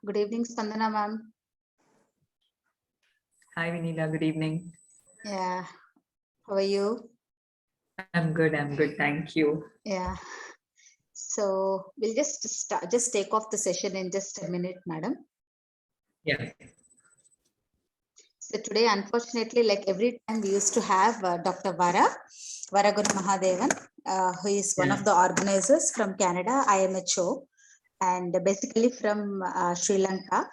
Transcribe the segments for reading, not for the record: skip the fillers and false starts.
Good evening, Spandana ma'am. Hi, Vinila. Good evening. Yeah. How are you? I'm good. Thank you. Yeah. So we'll just start, just take off the session in just a minute, madam. Yeah. So today, unfortunately, like every time we used to have Dr. Varagun Mahadevan, who is one of the organizers from Canada, IMHO, and basically from Sri Lanka.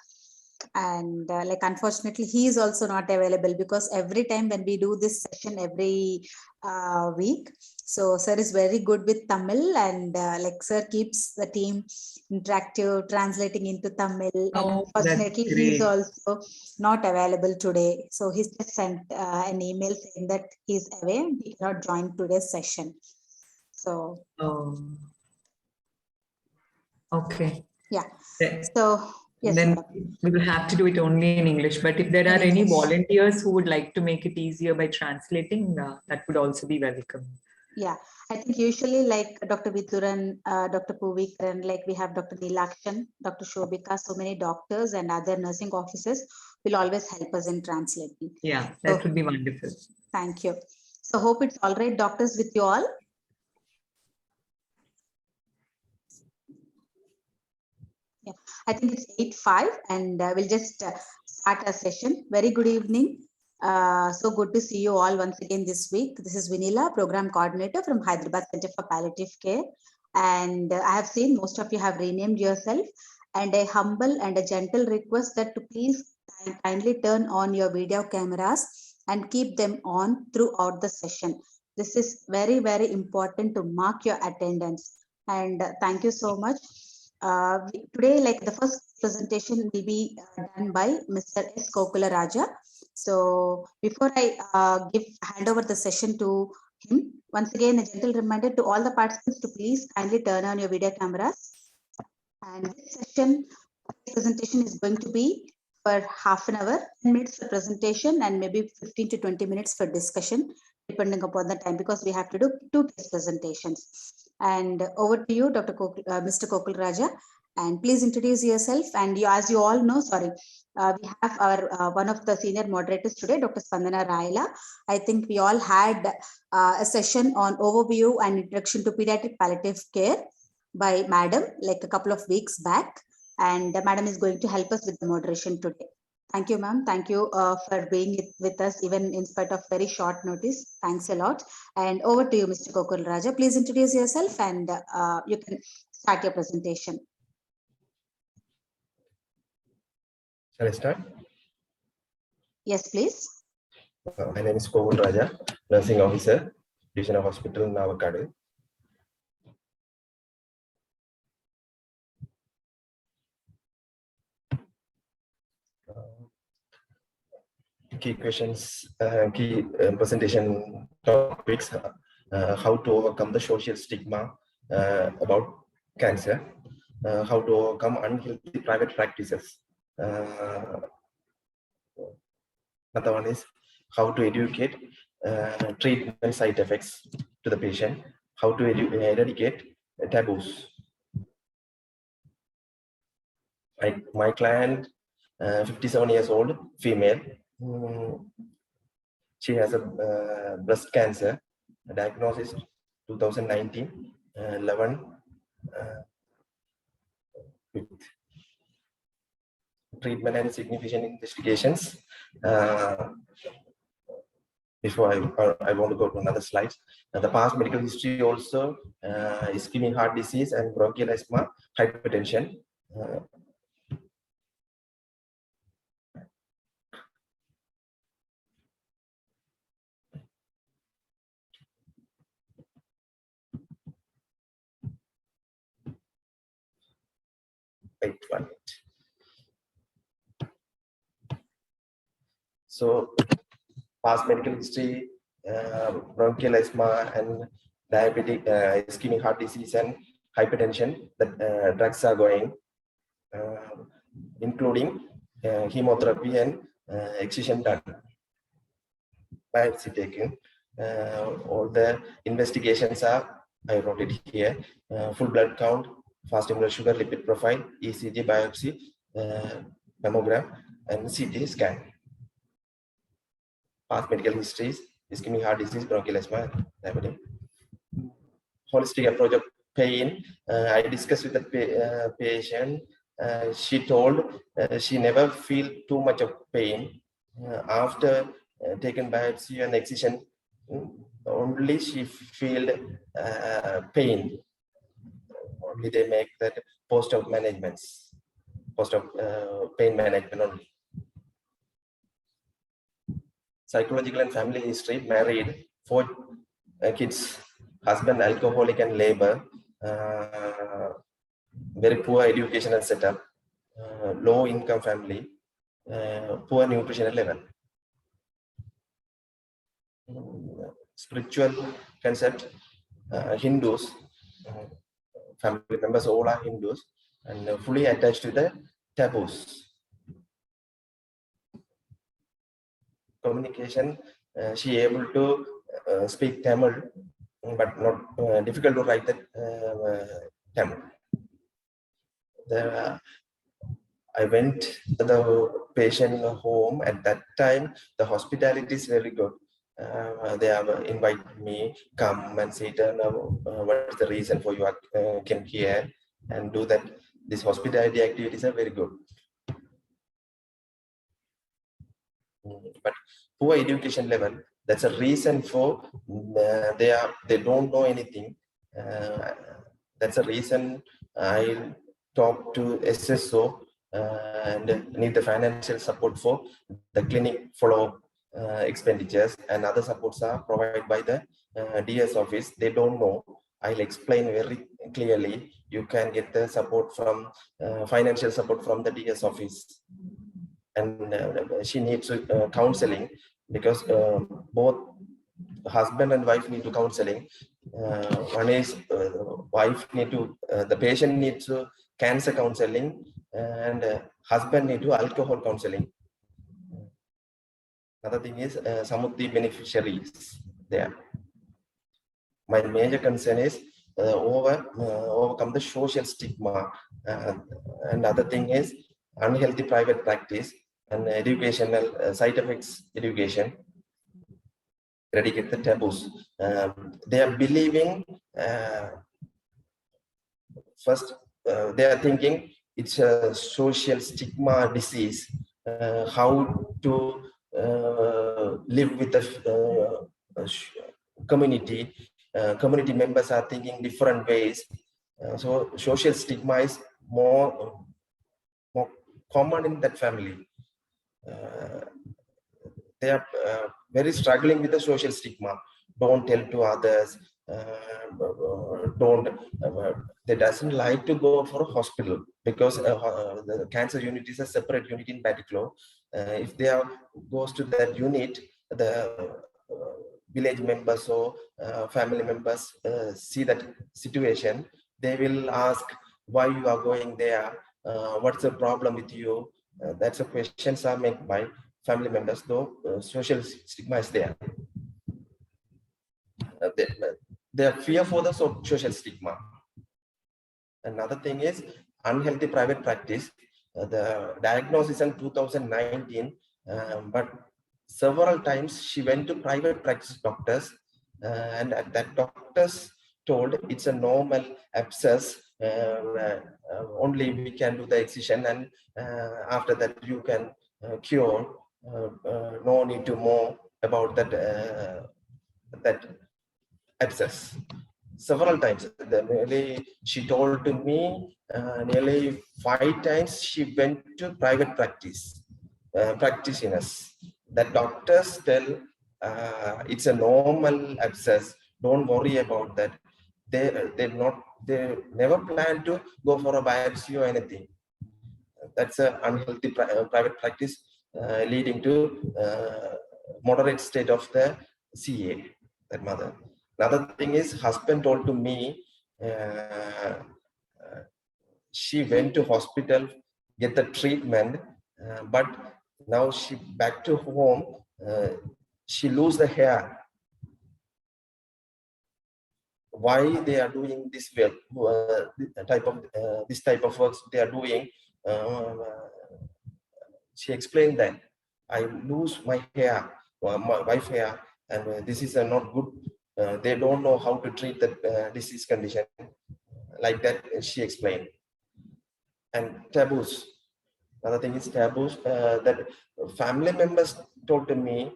And like unfortunately he is also not available because every time when we do this session every week, so sir is very good with Tamil, and like sir keeps the team interactive, translating into Tamil. And unfortunately he is also not available today, so he's just sent an email saying that he's away and he cannot join today's session. So okay. Yeah. So yes, then madam. we will have to do it only in English. But if there are any volunteers who would like to make it easier by translating, that would also be welcome. Yeah, I think usually like Dr. Vithuran, Dr. Puvikaran, like we have Dr. Nilakshan, Dr. Shobika, so many doctors and other nursing officers will always help us in translating. Yeah, that would be wonderful. Thank you. So hope it's all right, doctors, with you all. Yeah, I think it's 8:05 and we'll just start our session. Very good evening. So good to see you all once again this week. This is Vinila, Program Coordinator from Hyderabad Center for Palliative Care. And I have seen most of you have renamed yourself, and a humble and a gentle request that to please kindly turn on your video cameras and keep them on throughout the session. This is very, very important to mark your attendance. And thank you so much. Today, like the first presentation will be done by Mr. S. Kokula Raja. So before I hand over the session to him, once again, a gentle reminder to all the participants to please kindly turn on your video cameras. And this session presentation is going to be for half an hour, 10 minutes for presentation, and maybe 15 to 20 minutes for discussion, depending upon the time, because we have to do 2 test presentations. And over to you, Mr. Kokul Raja. And please introduce yourself. And you, as you all know, we have our one of the senior moderators today, Dr. Spandana Raila. I think we all had a session on overview and introduction to pediatric palliative care by Madam, like a couple of weeks back. And Madam is going to help us with the moderation today. Thank you, ma'am. Thank you for being with us, even in spite of very short notice. Thanks a lot. And over to you, Mr. Kokul Raja. Please introduce yourself and you can start your presentation. Shall I start? Yes, please. My name is Kokul Raja, Nursing Officer, Divisional Hospital, Navakadu. Key questions, key presentation topics, how to overcome the social stigma about cancer, how to overcome unhealthy private practices. Another one is how to educate treatment side effects to the patient, how to eradicate taboos. My client, 57 years old, female. She has a breast cancer, diagnosis 2019, 11 with treatment and significant investigations. Before I want to go to another slide. The past medical history also, ischemic heart disease and bronchial asthma, hypertension. Wait 1 minute. So, past medical history, bronchial asthma and diabetic, ischemic heart disease and hypertension, that drugs are going, including chemotherapy and excision done. Biopsy taken. All the investigations are, I wrote it here, full blood count, fasting blood sugar, lipid profile, ECG, biopsy, mammogram, and CT scan. Past medical histories, ischemic heart disease, bronchial asthma, diabetes. Holistic approach of pain. I discussed with the patient. She told she never feel too much of pain after taken biopsy and excision. Only she feel pain. Only they make that post-op managements, post-op pain management only. Psychological and family history, married, 4 kids, husband alcoholic and labor, very poor educational setup, low income family, poor nutritional level. Spiritual concept, Hindus, family members all are Hindus and fully attached to the taboos. Communication, she able to speak Tamil, but not difficult to write that Tamil. I went to the patient home. At that time, the hospitality is very good. They have invited me, come and sit and what is the reason for you came here and do that. These hospitality activities are very good. But poor education level, that's a reason for they don't know anything. That's the reason I talked to SSO and need the financial support for the clinic follow expenditures, and other supports are provided by the DS office. They don't know. I'll explain very clearly. You can get the support from financial support from the DS office, and she needs counseling because both husband and wife need to counseling. One is wife need to the patient needs to cancer counseling, and husband need to alcohol counseling. Another thing is some of the beneficiaries there. My major concern is overcome the social stigma, and other thing is unhealthy private practice and educational side effects education. Eradicate the taboos. They are believing first. They are thinking it's a social stigma disease. How to live with the community. Community members are thinking different ways. So social stigma is more common in that family. They are very struggling with the social stigma. Don't tell to others. They doesn't like to go for a hospital because the cancer unit is a separate unit in Batticaloa. If they are goes to that unit, the village members or family members see that situation, they will ask why you are going there, what's the problem with you. That's the questions are made by family members, though social stigma is there. They are fear for the social stigma. Another thing is unhealthy private practice. The diagnosis in 2019, but several times she went to private practice doctors, and that doctors told it's a normal abscess. Only we can do the excision, and after that you can cure. No need to more about that that abscess. Several times, she told to me nearly 5 times she went to private practice practitioners. The doctors tell it's a normal abscess. Don't worry about that. They never plan to go for a biopsy or anything. That's an unhealthy private practice leading to moderate state of the CA. That mother. Another thing is husband told to me she went to hospital get the treatment, but now she back to home. She lose the hair. Why they are doing this work? This type of works they are doing. She explained that I lose my hair, my wife hair, and this is not good. They don't know how to treat the disease condition. Like that, she explained. And taboos. Another thing is taboos that family members told to me.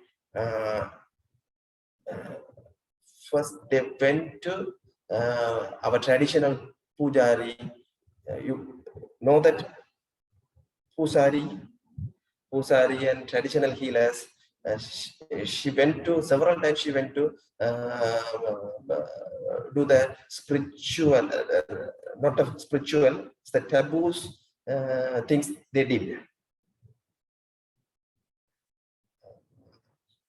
First, they went to our traditional pujari. You know that Pusari and traditional healers. She went to several times. She went to do the spiritual, not of spiritual, it's the taboos things they did.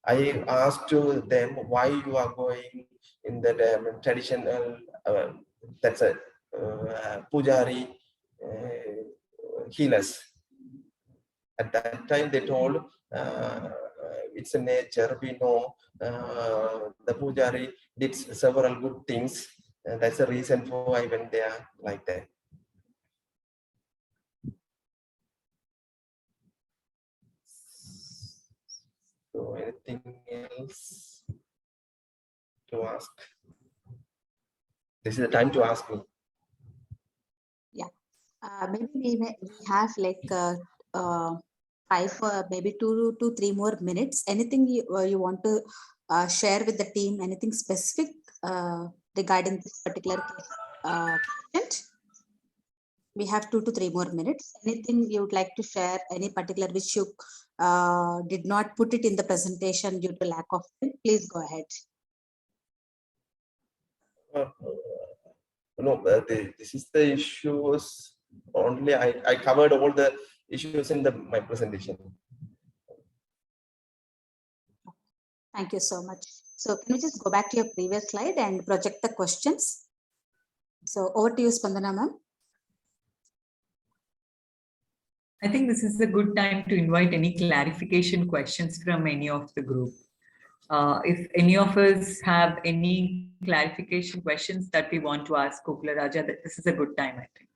I asked to them why you are going in the traditional. That's a pujari healers. At that time, they told it's a nature. We know the pujari did several good things. That's the reason for I went there like that. So anything else to ask? This is the time to ask me. Yeah, maybe we have like 5 maybe 2 to 3 more minutes. Anything you want to share with the team? Anything specific regarding this particular case patient. We have 2 to 3 more minutes. Anything you would like to share, any particular which you did not put it in the presentation due to lack of time, please go ahead. No, this is the issues only. I covered all the issues in my presentation. Thank you so much. So can we just go back to your previous slide and project the questions? So over to you, Spandana ma'am. I think this is a good time to invite any clarification questions from any of the group. If any of us have any clarification questions that we want to ask Kokila Raja, this is a good time, I think.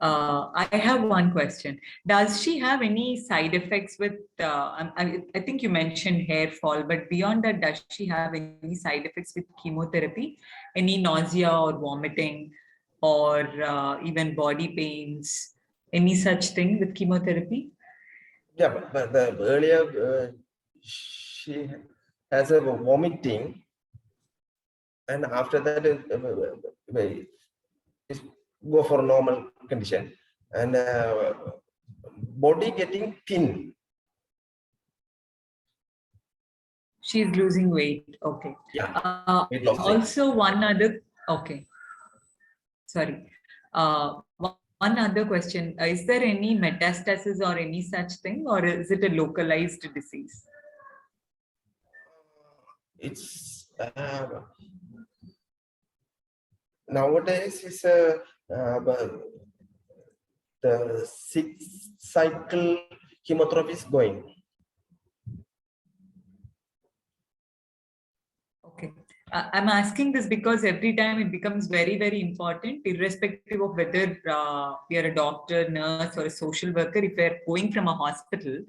I have one question. Does she have any side effects with, I think you mentioned hair fall, but beyond that, does she have any side effects with chemotherapy? Any nausea or vomiting or even body pains? Any such thing with chemotherapy? Yeah, but earlier she has a vomiting, and after that go for normal condition, and body getting thin. She's losing weight. Okay. Yeah. Weight loss. Also, one other. Okay. Sorry. One other question. Is there any metastasis or any such thing, or is it a localized disease? It's nowadays is the 6th cycle chemotherapy is going. Okay. I'm asking this because every time it becomes very, very important, irrespective of whether we are a doctor, nurse, or a social worker. If we're going from a hospital,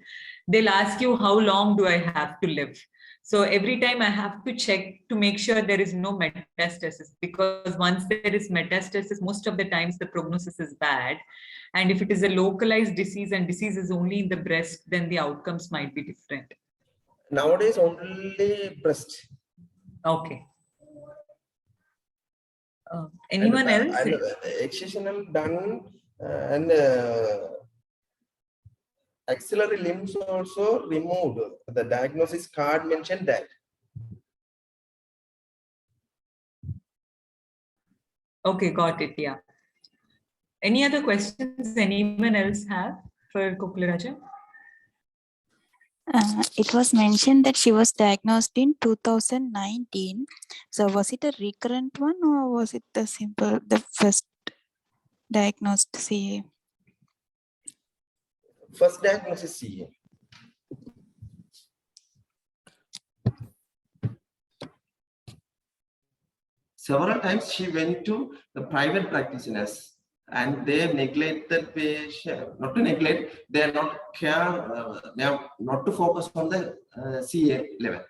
they'll ask you, how long do I have to live? So every time I have to check to make sure there is no metastasis, because once there is metastasis, most of the times the prognosis is bad. And if it is a localized disease and disease is only in the breast, then the outcomes might be different. Nowadays, only breast. Okay. Anyone else? And excisional done and axillary limbs also removed. The diagnosis card mentioned that. Okay, got it. Yeah. Any other questions anyone else have for Kokila Raja? It was mentioned that she was diagnosed in 2019. So was it a recurrent one or was it the first diagnosed CA? First diagnosis CA. Several times she went to the private practitioners and they neglect the patient, not to neglect, they are not care, they are not to focus on the CA level.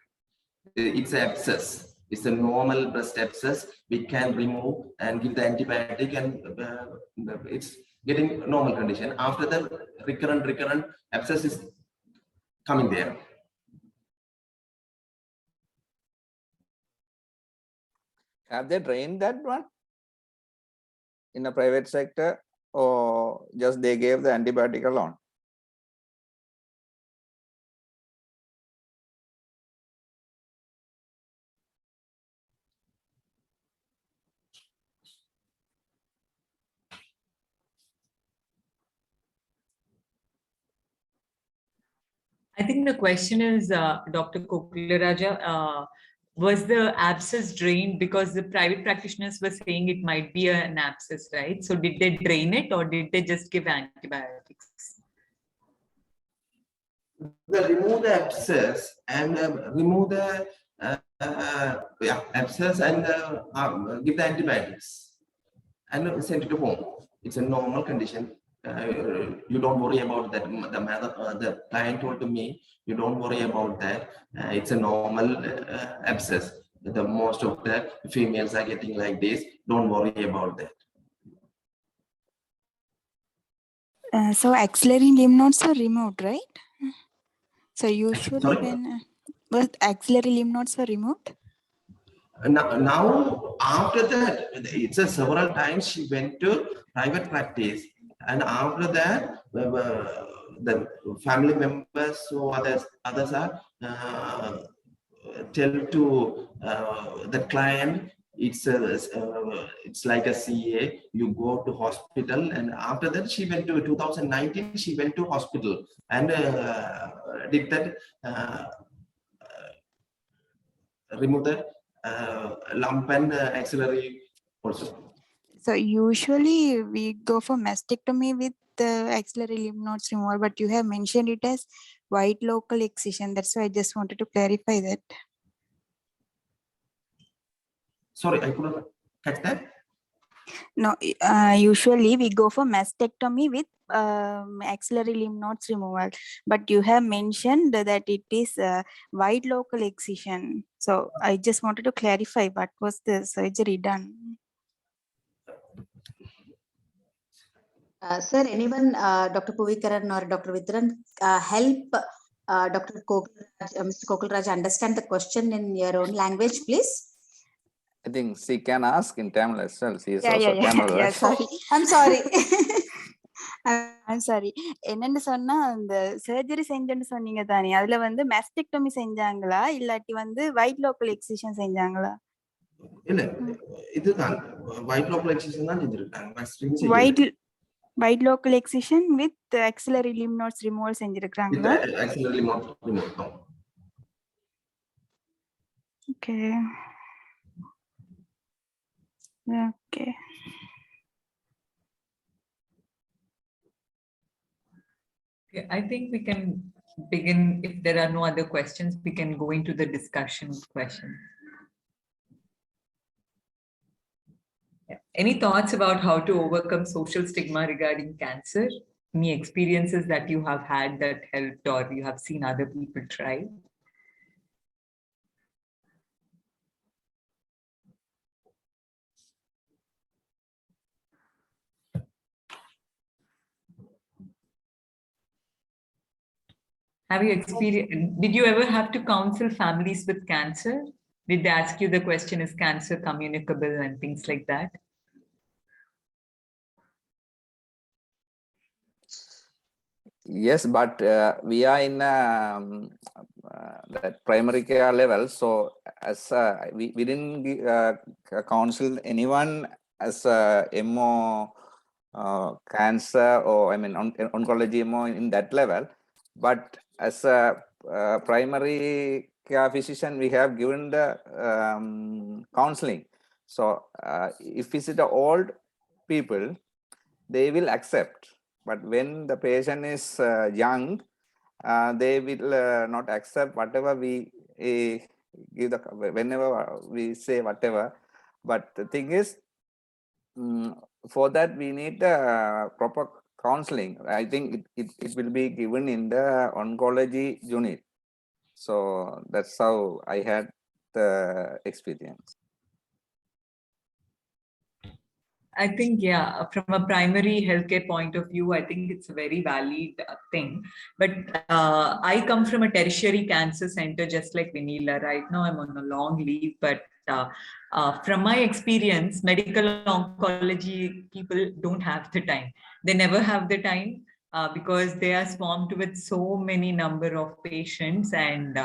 It's an abscess. It's a normal breast abscess. We can remove and give the antibiotic, and it's getting normal condition. After the recurrent abscess is coming there. Have they drained that one in a private sector, or just they gave the antibiotic alone? I think the question is, Dr. Kokila Raja, was the abscess drained because the private practitioners were saying it might be an abscess, right? So did they drain it or did they just give antibiotics? They remove the abscess and remove the abscess and give the antibiotics and send it to home. It's a normal condition. You don't worry about that. The client told to me, you don't worry about that. It's a normal abscess. The most of the females are getting like this. Don't worry about that. So axillary lymph nodes are removed, right? So usually when axillary lymph nodes were removed? Now after that, it's a several times she went to private practice, and after that the family members or others are tell to the client, it's like a CA, you go to hospital. And after that she went to 2019, she went to hospital and did that remove that lump and axillary also. So usually we go for mastectomy with the axillary lymph nodes removal, but you have mentioned it as white local excision. That's why I just wanted to clarify that. Sorry, I couldn't catch that. No, usually we go for mastectomy with axillary lymph nodes removal, but you have mentioned that it is wide local excision. So I just wanted to clarify what was the surgery done. Sir, anyone, Dr. Puvikaran or Dr. Vidran, help Dr. Kokulraj, Mr. Kokulraj understand the question in your own language, please? I think she can ask in Tamil as well. She is Yeah, also Tamil. yeah, Right? sorry. I'm sorry. I'm sorry. என்னன்னு சொன்னா அந்த surgery செஞ்சேன்னு சொன்னீங்க தானே, அதுல வந்து mastectomy செஞ்சாங்களா இல்லாட்டி வந்து white local excision செஞ்சாங்களா? இல்ல இதுதான் white local excision தான் செஞ்சிருக்காங்க. mastectomy செய்யல. White local excision with axillary lymph nodes removal செஞ்சிருக்காங்களா? Axillary lymph node removal. Okay. Okay. Okay, I think we can begin. If there are no other questions, we can go into the discussion question. Yeah. Any thoughts about how to overcome social stigma regarding cancer? Any experiences that you have had that helped or you have seen other people try? Have you experienced, did you ever have to counsel families with cancer? Did they ask you the question, is cancer communicable and things like that? Yes, but we are in that primary care level. So as we didn't counsel anyone as MO cancer or I mean oncology MO in that level. But as a primary care physician, we have given the counseling. So if it's the old people, they will accept. But when the patient is young, they will not accept whatever we give the, whenever we say whatever. But the thing is, for that we need proper counseling. I think it will be given in the oncology unit. So that's how I had the experience. I think, yeah, from a primary healthcare point of view, I think it's a very valid thing. But I come from a tertiary cancer center, just like Vinila. Right now, I'm on a long leave. But from my experience, medical oncology people don't have the time. They never have the time because they are swamped with so many number of patients, and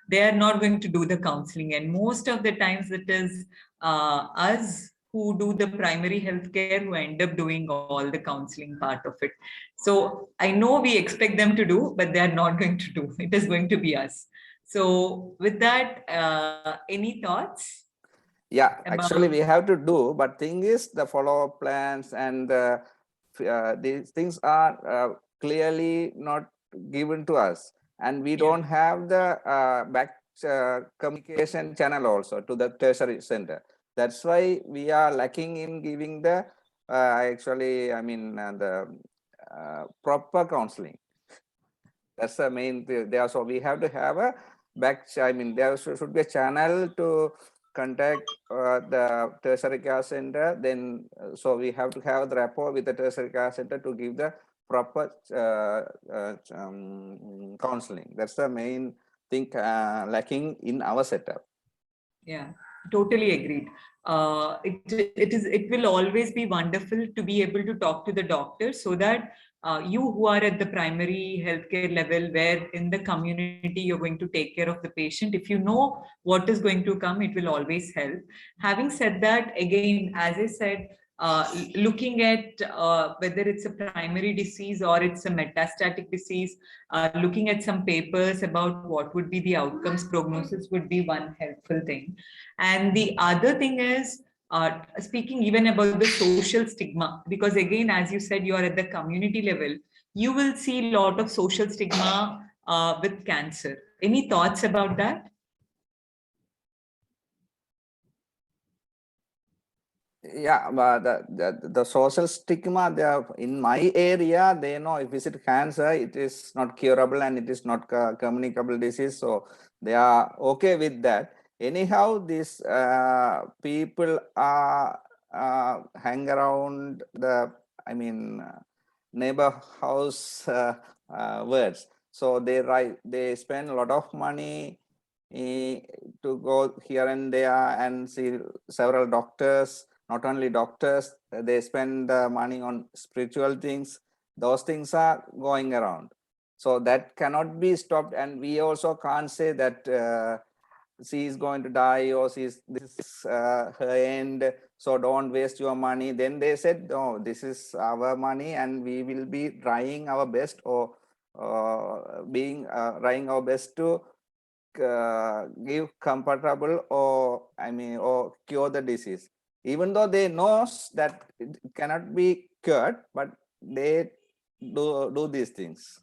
they are not going to do the counseling. And most of the times, it is us who do the primary healthcare who end up doing all the counseling part of it. So I know we expect them to do, but they are not going to do. It is going to be us. So with that, any thoughts? Yeah, actually we have to do, but thing is the follow-up plans and these things are clearly not given to us, and we don't have the back communication channel also to the tertiary center. That's why we are lacking in giving the the proper counseling. That's the main thing there. So we have to have a back. There should be a channel to contact the tertiary care center. Then so we have to have the rapport with the tertiary care center to give the proper counseling. That's the main thing lacking in our setup. Yeah. Totally agreed. It will always be wonderful to be able to talk to the doctor, so that you who are at the primary healthcare level, where in the community you're going to take care of the patient, if you know what is going to come, it will always help. Having said that, again, as I said, looking at whether it's a primary disease or it's a metastatic disease, looking at some papers about what would be the outcomes, prognosis would be one helpful thing. And the other thing is, speaking even about the social stigma, because again, as you said, you are at the community level, you will see a lot of social stigma with cancer. Any thoughts about that? Yeah, but the social stigma there in my area, they know if visit cancer, it is not curable and it is not communicable disease, so they are okay with that. Anyhow, these people are hang around the, I mean, neighbor house words. So they spend a lot of money to go here and there and see several doctors. Not only doctors, they spend money on spiritual things. Those things are going around. So that cannot be stopped. And we also can't say that she is going to die or this is her end, so don't waste your money. Then they said, no, this is our money and we will be trying our best or trying our best to give comfortable or or cure the disease, even though they knows that it cannot be cured, but they do these things.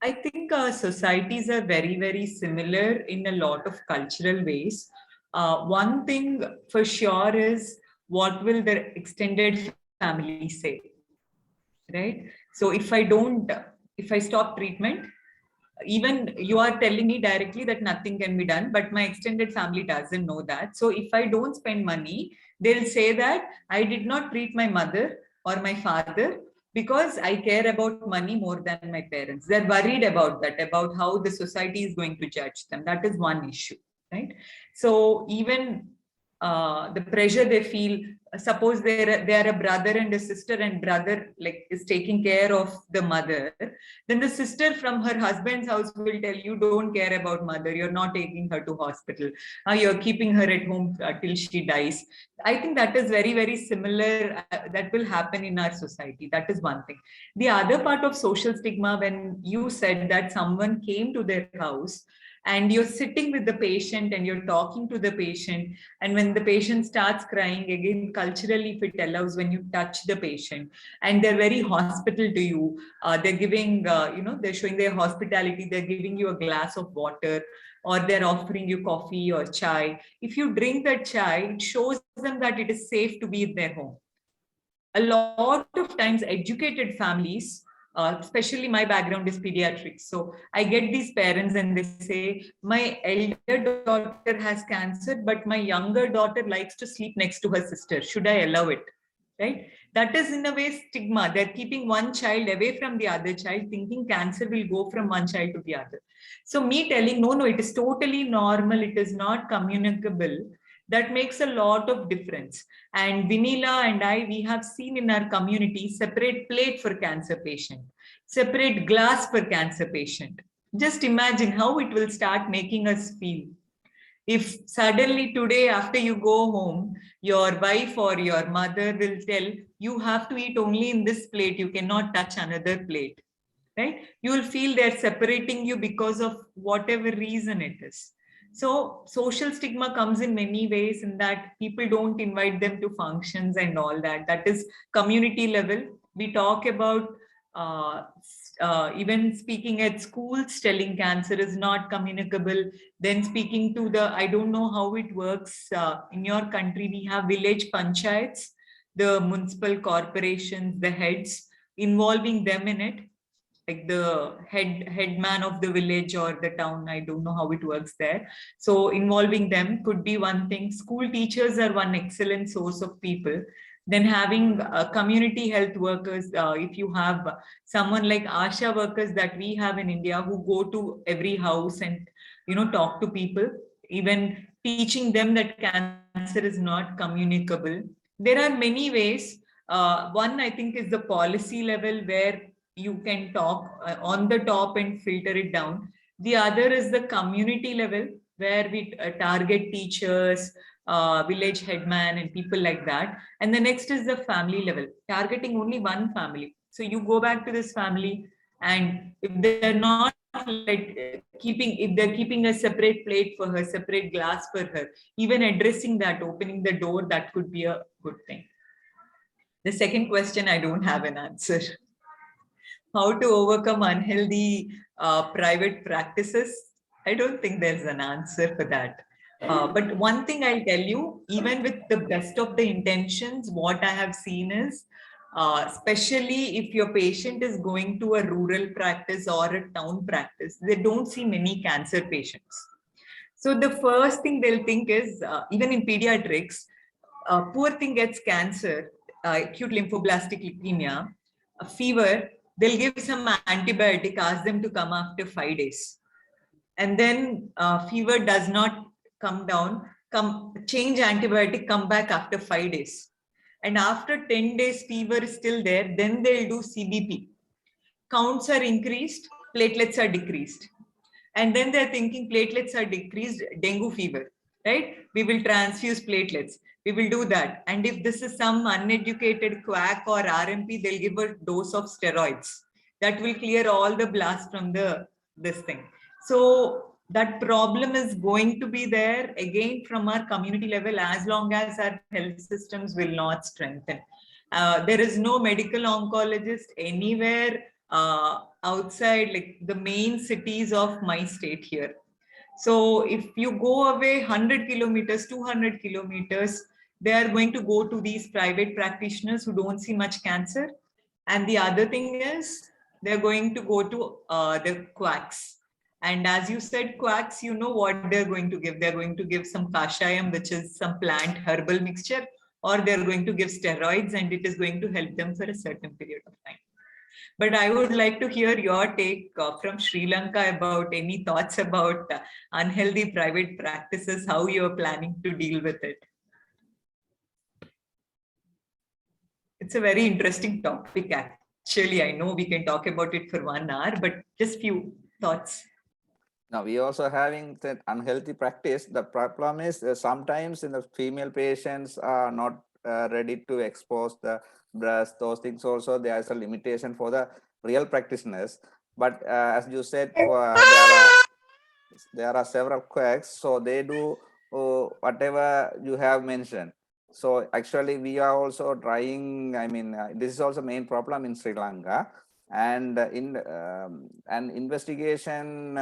I think societies are very, very similar in a lot of cultural ways. One thing for sure is, what will the extended family say, right? So if I stop treatment, even you are telling me directly that nothing can be done, but my extended family doesn't know that. So if I don't spend money, they'll say that I did not treat my mother or my father because I care about money more than my parents. They're worried about that, about how the society is going to judge them. That is one issue, right? So even the pressure they feel, suppose they are a brother and a sister, and brother is taking care of the mother, then the sister from her husband's house will tell you, don't care about mother, you're not taking her to hospital, you're keeping her at home till she dies. I think that is very, very similar. That will happen in our society. That is one thing. The other part of social stigma, when you said that someone came to their house and you're sitting with the patient and you're talking to the patient, and when the patient starts crying, again, culturally, if it allows, when you touch the patient and they're very hospitable to you, they're giving, they're showing their hospitality, they're giving you a glass of water, or they're offering you coffee or chai. If you drink that chai, it shows them that it is safe to be in their home. A lot of times, educated families, especially my background is pediatrics. So I get these parents and they say, my elder daughter has cancer, but my younger daughter likes to sleep next to her sister. Should I allow it? Right? That is in a way stigma. They're keeping one child away from the other child, thinking cancer will go from one child to the other. So me telling, no, it is totally normal. It is not communicable. That makes a lot of difference. And Vinila and I, we have seen in our community separate plate for cancer patient, separate glass for cancer patient. Just imagine how it will start making us feel. If suddenly today, after you go home, your wife or your mother will tell, you have to eat only in this plate, you cannot touch another plate, right? You will feel they're separating you because of whatever reason it is. So social stigma comes in many ways, in that people don't invite them to functions and all that. That is community level. We talk about even speaking at schools, telling cancer is not communicable. Then speaking to the, I don't know how it works in your country, we have village panchayats, the municipal corporations, the heads, involving them in it, like the headman of the village or the town. I don't know how it works there. So involving them could be one thing. School teachers are one excellent source of people. Then having community health workers, if you have someone like ASHA workers that we have in India, who go to every house and talk to people, even teaching them that cancer is not communicable. There are many ways. One, I think, is the policy level where you can talk on the top and filter it down. The other is the community level where we target teachers, village headman and people like that. And the next is the family level, targeting only one family. So you go back to this family, and if they're not like if they're keeping a separate plate for her, separate glass for her, even addressing that, opening the door, that could be a good thing. The second question, I don't have an answer. How to overcome unhealthy private practices? I don't think there's an answer for that. But one thing I'll tell you, even with the best of the intentions, what I have seen is, especially if your patient is going to a rural practice or a town practice, they don't see many cancer patients. So the first thing they'll think is, even in pediatrics, poor thing gets cancer, acute lymphoblastic leukemia, a fever, they'll give some antibiotic, ask them to come after 5 days. And then fever does not come down, change antibiotic, come back after 5 days. And after 10 days, fever is still there, then they'll do CBP. Counts are increased, platelets are decreased. And then they're thinking platelets are decreased, dengue fever, right? We will transfuse platelets. We will do that. And if this is some uneducated quack or RMP, they'll give a dose of steroids. That will clear all the blast from this thing. So that problem is going to be there again from our community level as long as our health systems will not strengthen. There is no medical oncologist anywhere outside like the main cities of my state here. So if you go away 100 kilometers, 200 kilometers, they are going to go to these private practitioners who don't see much cancer. And the other thing is they're going to go to the quacks. And as you said, quacks, you know what they're going to give. They're going to give some kashayam, which is some plant herbal mixture, or they're going to give steroids, and it is going to help them for a certain period of time. But I would like to hear your take from Sri Lanka about any thoughts about unhealthy private practices, how you're planning to deal with it. It's a very interesting topic, actually. I know we can talk about it for 1 hour, but just few thoughts. Now, we also having that unhealthy practice. The problem is sometimes in the female patients are not ready to expose the breast, those things also, there is a limitation for the real practitioners. But as you said, there are several quacks, so they do whatever you have mentioned. So actually we are also trying, I mean, this is also main problem in Sri Lanka. And in an investigation,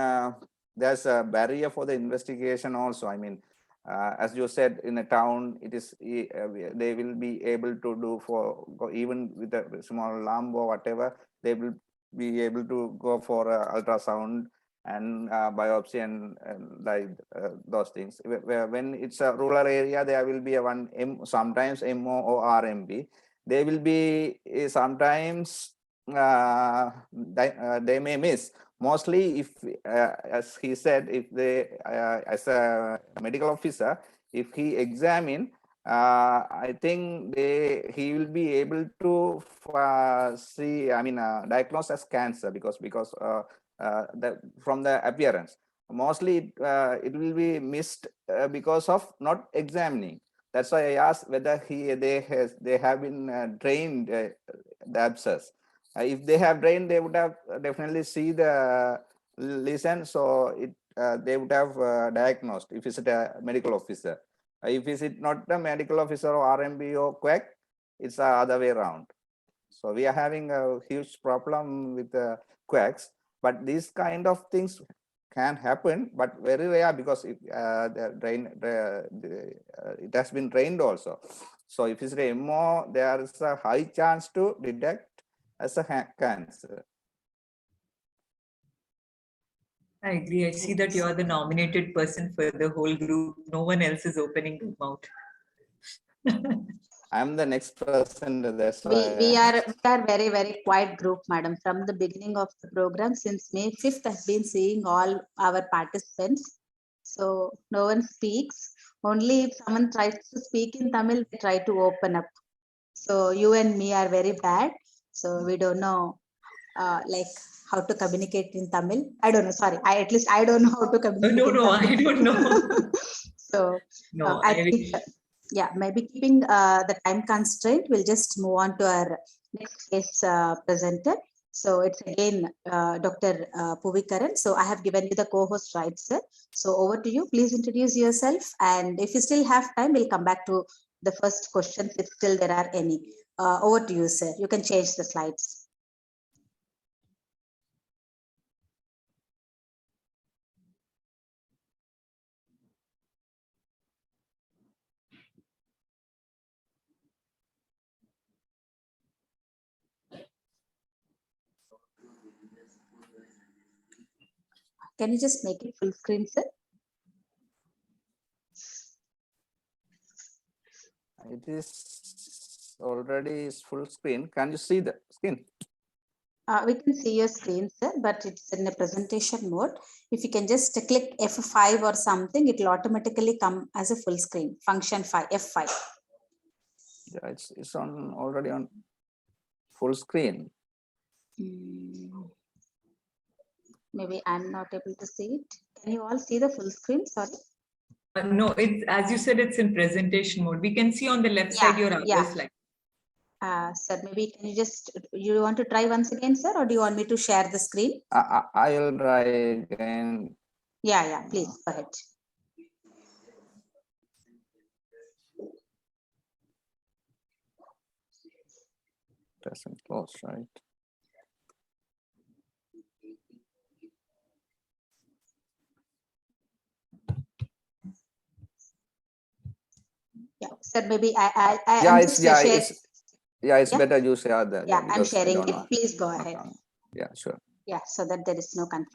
there's a barrier for the investigation also. I mean, as you said, in a town, it is they will be able to do for even with a small lump or whatever, they will be able to go for ultrasound and biopsy and like those things. When it's a rural area, there will be a sometimes MO or RMP. They will be sometimes they may miss. Mostly, if as he said, if they as a medical officer, if he examine, I think he will be able to see, I mean, diagnose as cancer because from the appearance. Mostly it will be missed because of not examining. That's why I asked whether they have been drained the abscess. If they have drained, they would have definitely see the lesion, so they would have diagnosed if it's a medical officer. If it's not a medical officer or RMB or quack, it's the other way around. So we are having a huge problem with the quacks, but these kind of things can happen, but very rare because it has been drained also. So if it's a MO, there is a high chance to detect as a cancer. I agree. I see that you are the nominated person for the whole group. No one else is opening their mouth. I'm the next person. That's we are very, very quiet group, madam. From the beginning of the program, since May 5th, I've been seeing all our participants. So no one speaks. Only if someone tries to speak in Tamil, they try to open up. So you and me are very bad. So we don't know like how to communicate in Tamil. I don't know. Sorry. At least I don't know how to communicate in No, Tamil. I don't know. So No, I I think, yeah, maybe keeping the time constraint, we'll just move on to our next case presenter. So it's again Dr. Puvikaran. So I have given you the co-host rights, sir. So over to you. Please introduce yourself. And if you still have time, we'll come back to the first questions if still there are any. Over to you, sir. You can change the slides. Can you just make it full screen, sir? It is already full screen. Can you see the screen? We can see your screen, sir, but it's in a presentation mode. If you can just click F5 or something, it will automatically come as a full screen. Function 5, F5. Yeah, it's on already on full screen. Maybe I'm not able to see it. Can you all see the full screen? Sorry. no, it's as you said, it's in presentation mode. We can see on the left side your other slide. Sir, maybe can you want to try once again, sir, or do you want me to share the screen? I will try again. Yeah, please go ahead. Doesn't close, right? Yeah, sir, maybe it's better you share that. Yeah, I'm because I sharing don't it. know. Please go ahead. Yeah, sure. Yeah, so that there is no confusion.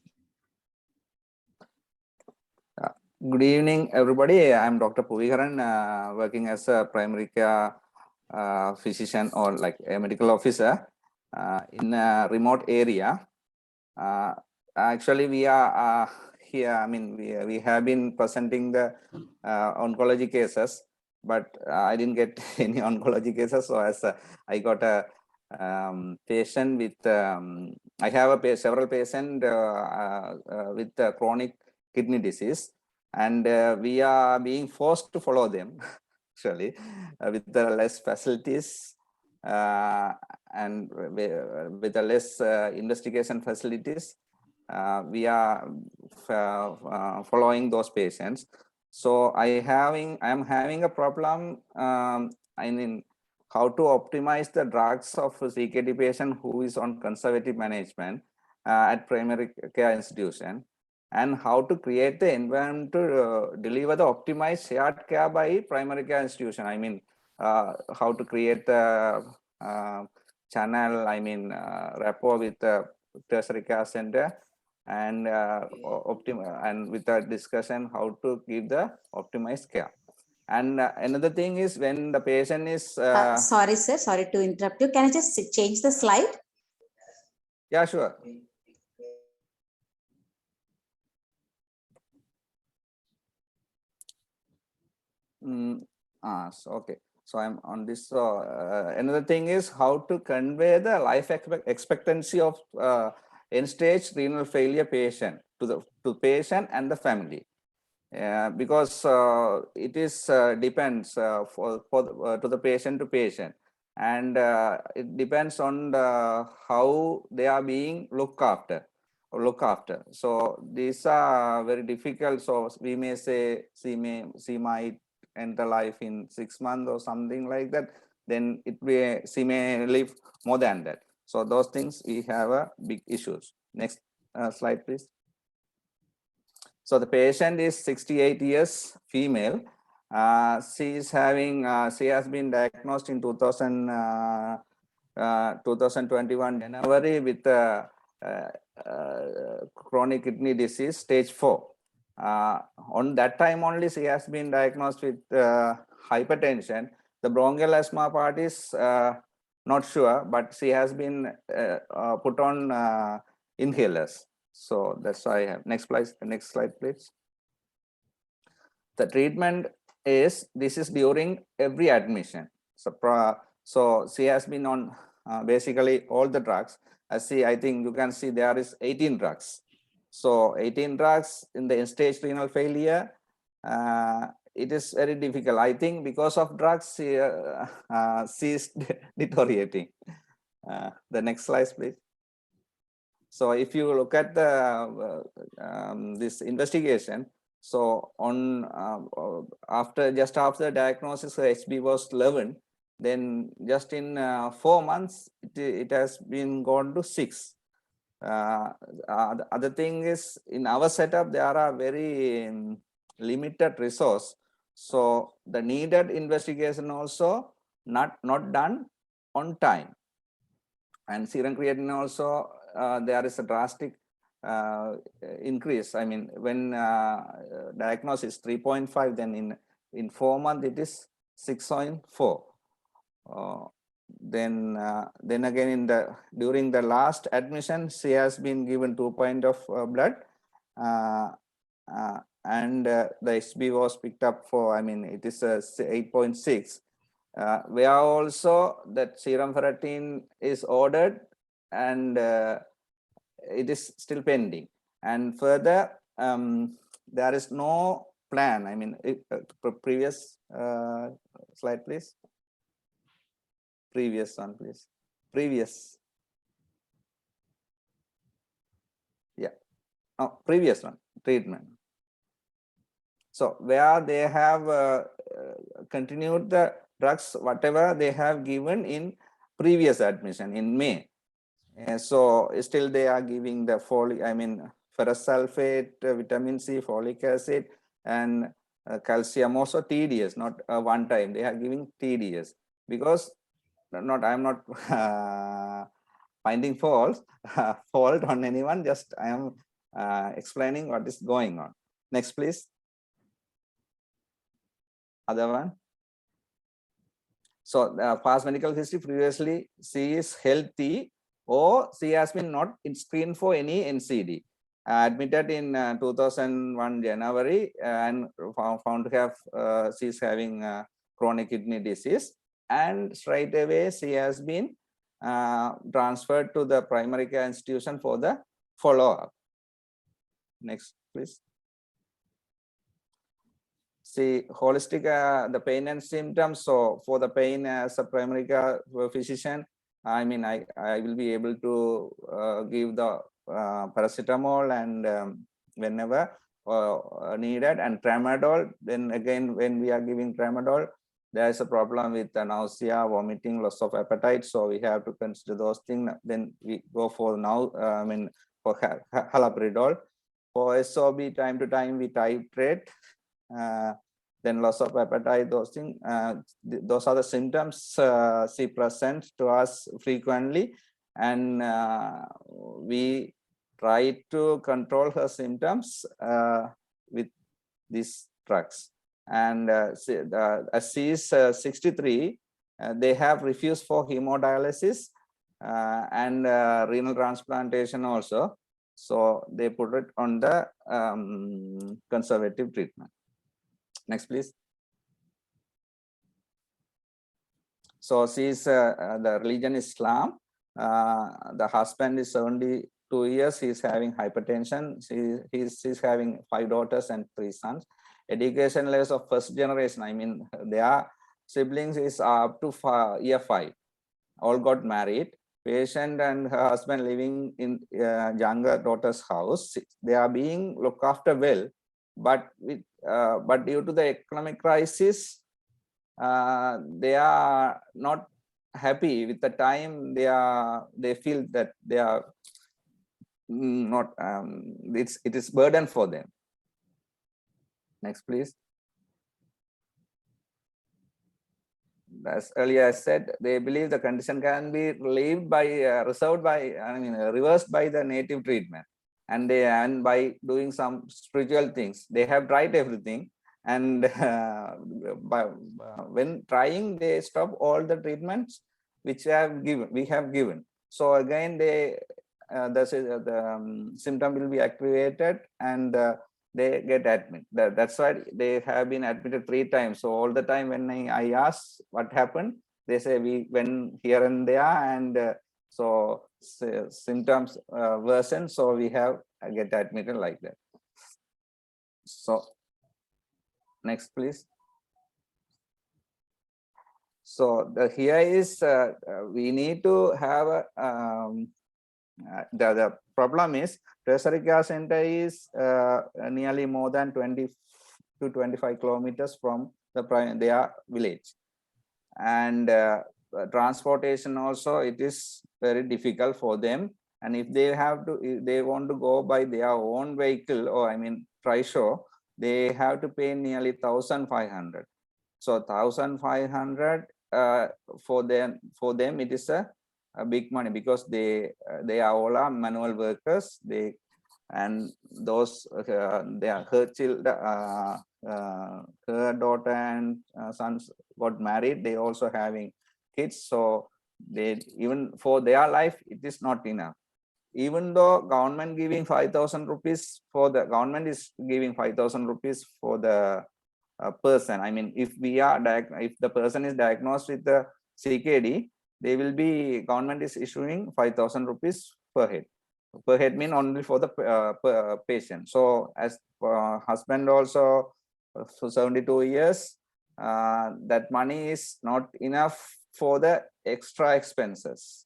Good evening, everybody. I'm Dr. Puvikaran, working as a primary care physician or like a medical officer in a remote area. Actually, we are here. I mean, we have been presenting the oncology cases, but I didn't get any oncology cases. So as I got a patient with, I have several patients with chronic kidney disease, and we are being forced to follow them actually with the less facilities and with the less investigation facilities. We are following those patients. So I am having a problem. I mean, how to optimize the drugs of a CKD patient who is on conservative management at primary care institution, and how to create the environment to deliver the optimized shared care by primary care institution. I mean, how to create the channel, I mean, rapport with the tertiary care center, and with the discussion how to give the optimized care. And another thing is when the patient is sorry, sir, sorry to interrupt you. Can I just change the slide? Yeah, sure. Okay. So I'm on this. So another thing is how to convey the life expectancy of end-stage renal failure patient to the patient and the family, because it is depends to the patient to patient, and it depends on how they are being looked after. So these are very difficult. So we may say she might enter life in 6 months or something like that. Then she may live more than that. So those things we have a big issues. Next slide, please. So the patient is 68 years, female. She has been diagnosed in 2021 January with chronic kidney disease stage 4. On that time only she has been diagnosed with hypertension. The bronchial asthma part is not sure, but she has been put on inhalers. So that's why I have. Next slide, please. the treatment is, this is during every admission. So she has been on basically all the drugs. I think you can see there is 18 drugs. So 18 drugs in the end-stage renal failure, it is very difficult. I think because of drugs, she is deteriorating. The next slide, please. So if you look at the this investigation, so on just after diagnosis, her HB was 11. Then just in 4 months, it has been gone to 6. The other thing is, in our setup, there are very limited resource. So the needed investigation also not done on time. And serum creatinine also, there is a drastic increase. I mean, when diagnosis 3.5, then in 4 months it is 6.4. Then again during the last admission, she has been given 2 pints of blood, and the HB was picked up for, I mean, it is 8.6. Where also that serum ferritin is ordered, and it is still pending. And further, there is no plan. I mean, previous slide, please. Previous one, please. Previous. Yeah. Oh, previous one, treatment. So where they have continued the drugs, whatever they have given in previous admission in May. So still they are giving the ferrous sulfate, vitamin C, folic acid, and calcium, also TDS, not one time. They are giving TDS because I'm not finding fault on anyone. Just I am explaining what is going on. Next, please. Other one. So past medical history, previously she is healthy, or she has been not screened for any NCD. Admitted in 2001 January and found to have she is having chronic kidney disease, and straight away she has been transferred to the primary care institution for the follow-up. Next, please. See, holistic, the pain and symptoms. So for the pain, as a primary care physician, I mean, I will be able to give the paracetamol and whenever needed, and tramadol. Then again, when we are giving tramadol, there is a problem with the nausea, vomiting, loss of appetite. So we have to consider those things. Then we go for for haloperidol. For SOB, time to time we titrate. Then loss of appetite, those things, those are the symptoms she presents to us frequently, and we try to control her symptoms with these drugs. And as she is 63, they have refused for hemodialysis and renal transplantation also. So they put it on the conservative treatment. Next, please. So she's the religion is Islam. The husband is 72 years. He's having hypertension. She's having 5 daughters and 3 sons. Education levels of first generation, I mean, their siblings is up to year 5. All got married. Patient and her husband living in younger daughter's house. They are being looked after well, but due to the economic crisis, they are not happy with the time. They feel that they are not. It is burden for them. Next, please. As earlier I said, they believe the condition can be relieved by reversed by the native treatment, and by doing some spiritual things. They have tried everything, and when trying, they stop all the treatments which we have given. So again, the symptom will be activated, and they get admitted. That's why they have been admitted 3 times. So all the time when I ask what happened, they say we went here and there, and so symptoms worsen, so we have get admitted like that. So next, please. So here is we need to have a the problem is tertiary care center is nearly more than 20 to 25 kilometers from their village, and transportation also, it is very difficult for them. And if they have to, if they want to go by their own vehicle, or I mean trishaw, they have to pay nearly 1,500. So 1,500 for them it is a big money, because they are all are manual workers. They and those they are her daughter and sons got married. They also having kids, so they, even for their life, it is not enough. Even though government giving 5,000 rupees for the government is giving 5,000 rupees for the person. I mean, if the person is diagnosed with the CKD, they will be, government is issuing 5,000 rupees per head. Per head mean only for the patient. So as husband also for 72 years, that money is not enough for the extra expenses.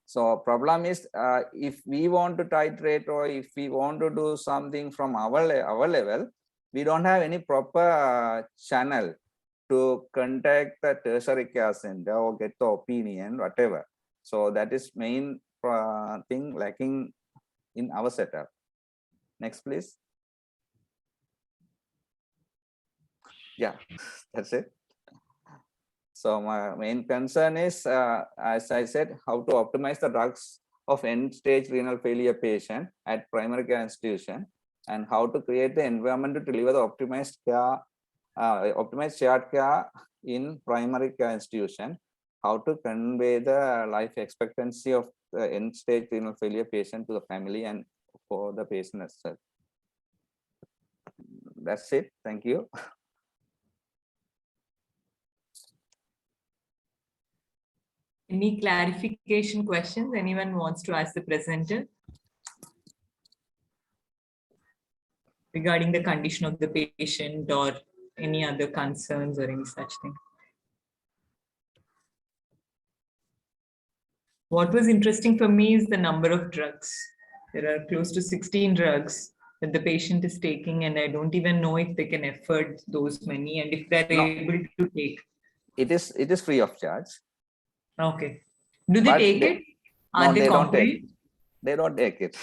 So problem is, if we want to titrate, or if we want to do something from our level, we don't have any proper channel to contact the tertiary care center or get the opinion, whatever. So that is main thing lacking in our setup. Next, please. Yeah, that's it. So my main concern is, as I said, how to optimize the drugs of end-stage renal failure patient at primary care institution, and how to create the environment to deliver the optimized care, optimized shared care in primary care institution, how to convey the life expectancy of the end-stage renal failure patient to the family and for the patient as well. That's it. Thank you. Any clarification questions anyone wants to ask the presenter regarding the condition of the patient, or any other concerns or any such thing? What was interesting for me is the number of drugs. There are close to 16 drugs that the patient is taking, and I don't even know if they can afford those many, and if they're able to take. It is free of charge. Okay. Do they But take it? Are No, they don't take. compliant? They don't take it.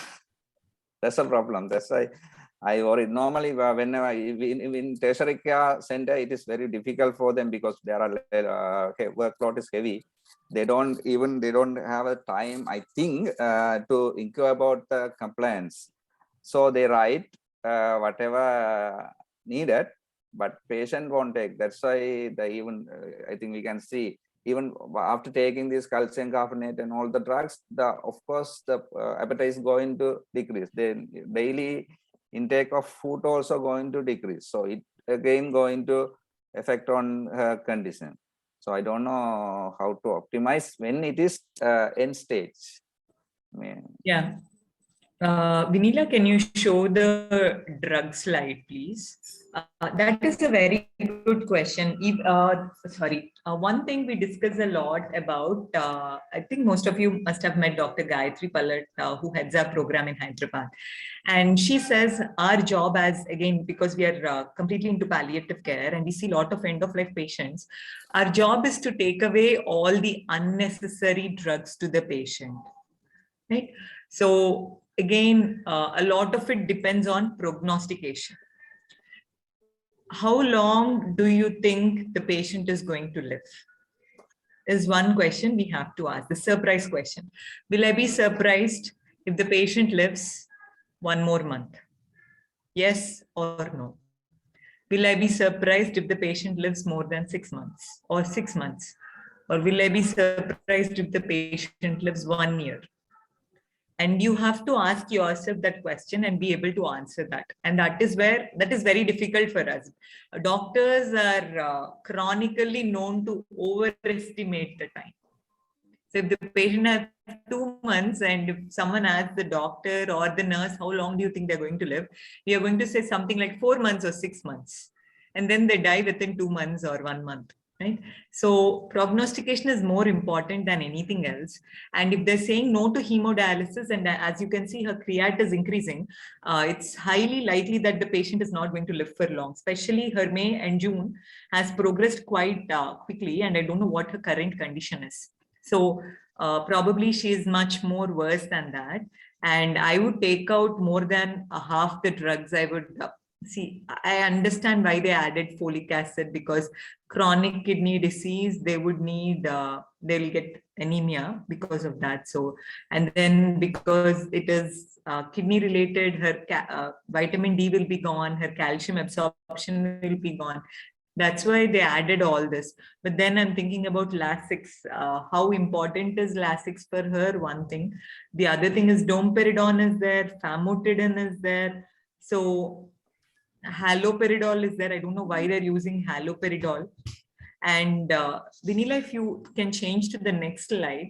That's a problem. That's why I worry. Normally, whenever in tertiary care center, it is very difficult for them, because there are workload is heavy. They don't have a time, I think, to inquire about the compliance. So they write whatever needed, but patient won't take. That's why I think we can see, even after taking this calcium carbonate and all the drugs, of course the appetite is going to decrease. The daily intake of food also going to decrease. So it again going to affect on her condition. So I don't know how to optimize when it is end stage. Yeah. Vinila, can you show the drug slide, please? That is a very good question. One thing we discuss a lot about, I think most of you must have met Dr. Gayatri Pallat, who heads our program in Hyderabad. And she says our job as, again, because we are completely into palliative care and we see a lot of end-of-life patients, our job is to take away all the unnecessary drugs to the patient, right? So again, a lot of it depends on prognostication. How long do you think the patient is going to live? Is one question we have to ask, the surprise question. Will I be surprised if the patient lives 1 more month? Yes or no? Will I be surprised if the patient lives more than 6 months or 6 months? Or will I be surprised if the patient lives 1 year? And you have to ask yourself that question and be able to answer that. And that is very difficult for us. Doctors are chronically known to overestimate the time. So if the patient has 2 months and if someone asks the doctor or the nurse, how long do you think they're going to live? We are going to say something like 4 months or 6 months. And then they die within 2 months or 1 month. Right? So prognostication is more important than anything else. And if they're saying no to hemodialysis, and as you can see, her creat is increasing, it's highly likely that the patient is not going to live for long. Especially her May and June has progressed quite quickly, and I don't know what her current condition is. So probably she is much more worse than that. And I would take out more than half the drugs. I would see, I understand why they added folic acid, because chronic kidney disease, they would need, they'll get anemia because of that. So, and then because it is kidney related, her vitamin D will be gone, her calcium absorption will be gone. That's why they added all this. But then I'm thinking about Lasix. How important is Lasix for her? One thing. The other thing is domperidone is there, famotidine is there. So haloperidol is there. I don't know why they're using haloperidol. And Vinila, if you can change to the next slide.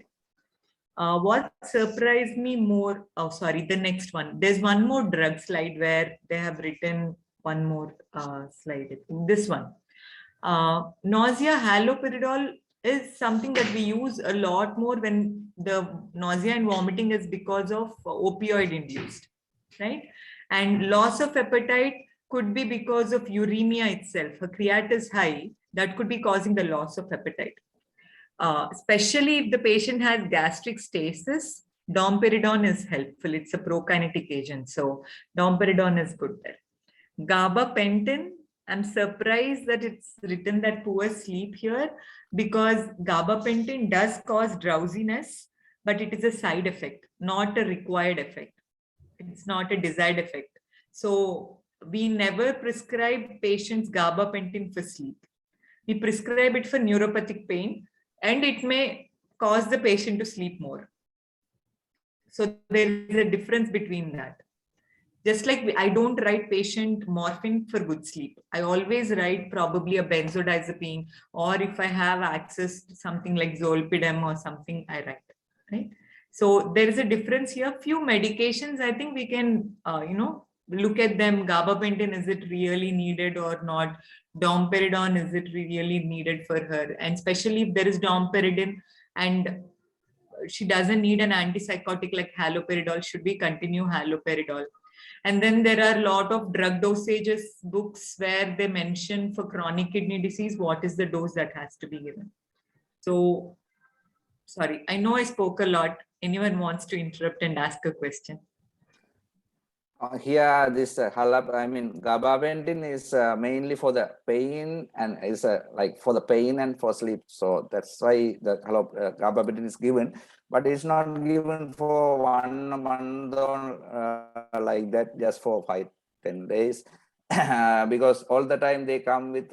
What surprised me more, oh, sorry, the next one. There's one more drug slide where they have written one more slide. This one. Nausea, haloperidol is something that we use a lot more when the nausea and vomiting is because of opioid induced, right? And loss of appetite could be because of uremia itself. Her creat is high, that could be causing the loss of appetite. Especially if the patient has gastric stasis, domperidone is helpful. It's a prokinetic agent. So domperidone is good there. Gabapentin, I'm surprised that it's written that poor sleep here, because gabapentin does cause drowsiness, but it is a side effect, not a required effect. It's not a desired effect. So we never prescribe patients gabapentin for sleep. We prescribe it for neuropathic pain, and it may cause the patient to sleep more. So there is a difference between that. Just like I don't write patient morphine for good sleep. I always write probably a benzodiazepine, or if I have access to something like zolpidem or something, I write, right? So there is a difference here. Few medications, I think we can, look at them. Gabapentin, is it really needed or not? Domperidone, is it really needed for her? And especially if there is domperidone and she doesn't need an antipsychotic like haloperidol, should we continue haloperidol? And then there are a lot of drug dosages books where they mention for chronic kidney disease, what is the dose that has to be given. So, sorry, I know I spoke a lot. Anyone wants to interrupt and ask a question? Here, this gabapentin is mainly for the pain, and is like for the pain and for sleep. So that's why the gabapentin is given, but it's not given for 1 month or like that, just for 5-10 days, because all the time they come with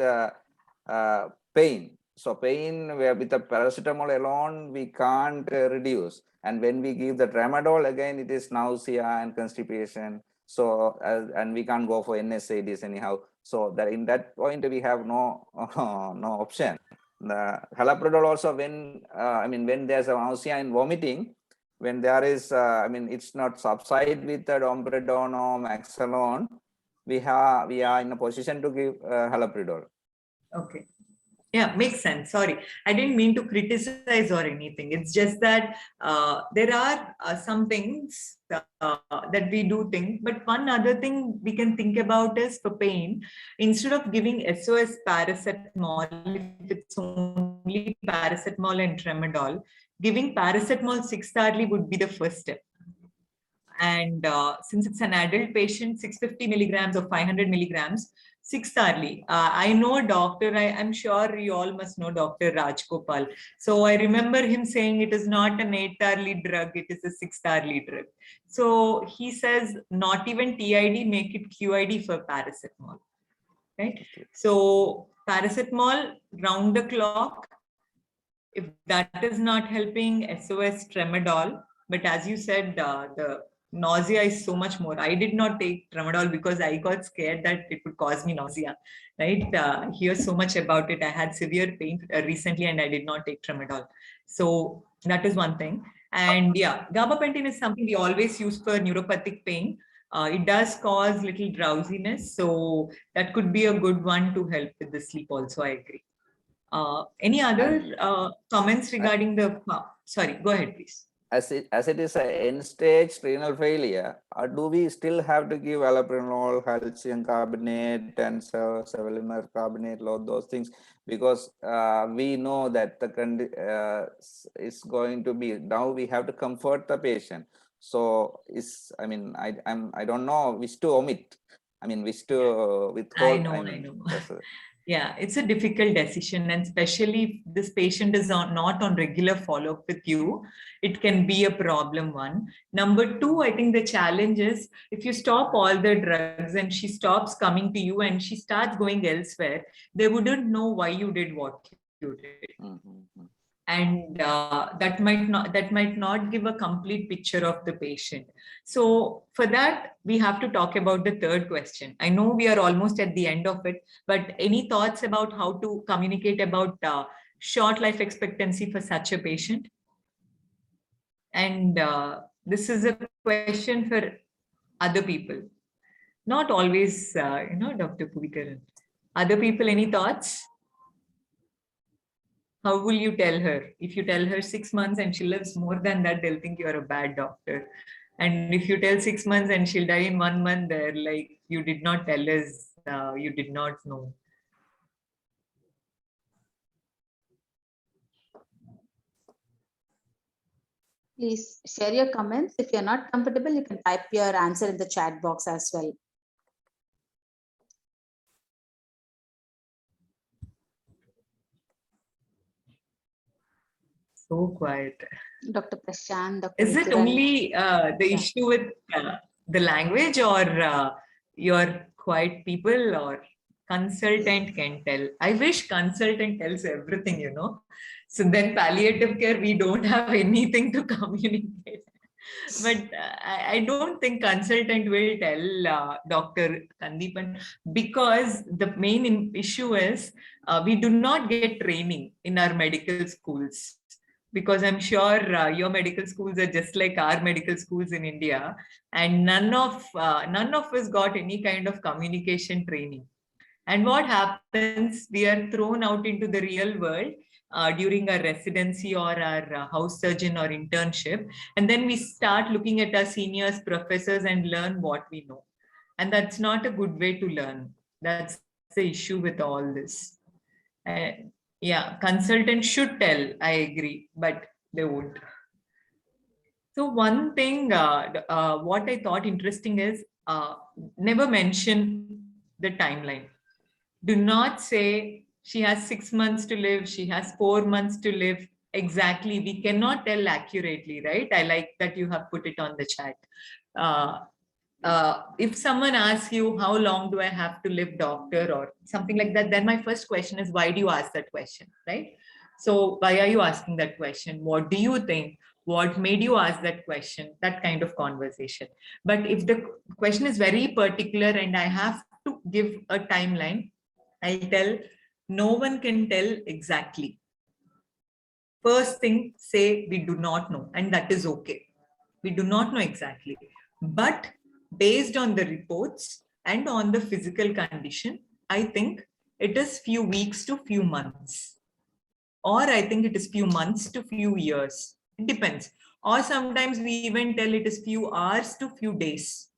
pain. So pain, where with the paracetamol alone we can't reduce, and when we give the tramadol, again it is nausea and constipation. So and we can't go for NSAIDs anyhow. So that in that point we have no option. The haloperidol also, when when there's a nausea and vomiting, when there is it's not subside with the domperidone or maxalone, we are in a position to give haloperidol. Okay. Yeah, makes sense. Sorry, I didn't mean to criticize or anything. It's just that there are some things that we do think. But one other thing we can think about is for pain, instead of giving SOS paracetamol, if it's only paracetamol and tramadol, giving paracetamol 6-hourly would be the first step. And since it's an adult patient, 650 milligrams or 500 milligrams, 6-hourly. I know a doctor, I'm sure you all must know Dr. Rajgopal. So I remember him saying it is not an 8-hourly drug, it is a 6-hourly drug. So he says not even TID, make it QID for paracetamol, right? So paracetamol round the clock. If that is not helping, SOS tramadol. But as you said, the nausea is so much more. I did not take tramadol because I got scared that it would cause me nausea, right? Hear so much about it. I had severe pain recently and I did not take tramadol. So that is one thing. And yeah, gabapentin is something we always use for neuropathic pain. It does cause little drowsiness. So that could be a good one to help with the sleep also, I agree. Any other comments regarding the, sorry, go ahead, please. As it is an end-stage renal failure, do we still have to give allopurinol, calcium carbonate, and sevelamer carbonate, all those things? Because we know that the is going to be, now we have to comfort the patient. So I don't know which to omit. Which to withhold. I know. Yeah, it's a difficult decision, and especially if this patient is not on regular follow-up with you, it can be a problem, one. Number two, I think the challenge is if you stop all the drugs and she stops coming to you and she starts going elsewhere, they wouldn't know why you did what you did. And that might not give a complete picture of the patient. So for that, we have to talk about the third question. I know we are almost at the end of it, but any thoughts about how to communicate about short life expectancy for such a patient? And this is a question for other people, not always, Dr. Puvikaran. Other people, any thoughts? How will you tell her? If you tell her 6 months and she lives more than that, they'll think you're a bad doctor. And if you tell 6 months and she'll die in 1 month, they're like, you did not tell us, you did not know. Please share your comments. If you're not comfortable, you can type your answer in the chat box as well. So quiet. Dr. Prashant, Dr. Is it Mithuran. only the issue with the language, or your quiet people, or consultant can tell? I wish consultant tells everything, So then palliative care, we don't have anything to communicate. But I don't think consultant will tell Dr. Kandipan, because the main issue is we do not get training in our medical schools. Because I'm sure your medical schools are just like our medical schools in India, and none of us got any kind of communication training. And what happens? We are thrown out into the real world during our residency or our house surgeon or internship, and then we start looking at our seniors, professors, and learn what we know. And that's not a good way to learn. That's the issue with all this. Yeah, consultants should tell, I agree, but they won't. So one thing, what I thought interesting is never mention the timeline. Do not say she has 6 months to live, she has 4 months to live. Exactly, we cannot tell accurately, right? I like that you have put it on the chat. If someone asks you, how long do I have to live, doctor, or something like that, then my first question is, why do you ask that question, right? So why are you asking that question? What do you think? What made you ask that question? That kind of conversation. But if the question is very particular and I have to give a timeline, I'll tell, no one can tell exactly. First thing, say we do not know, and that is okay. We do not know exactly. But based on the reports and on the physical condition, I think it is few weeks to few months. Or I think it is few months to few years. It depends. Or sometimes we even tell it is few hours to few days.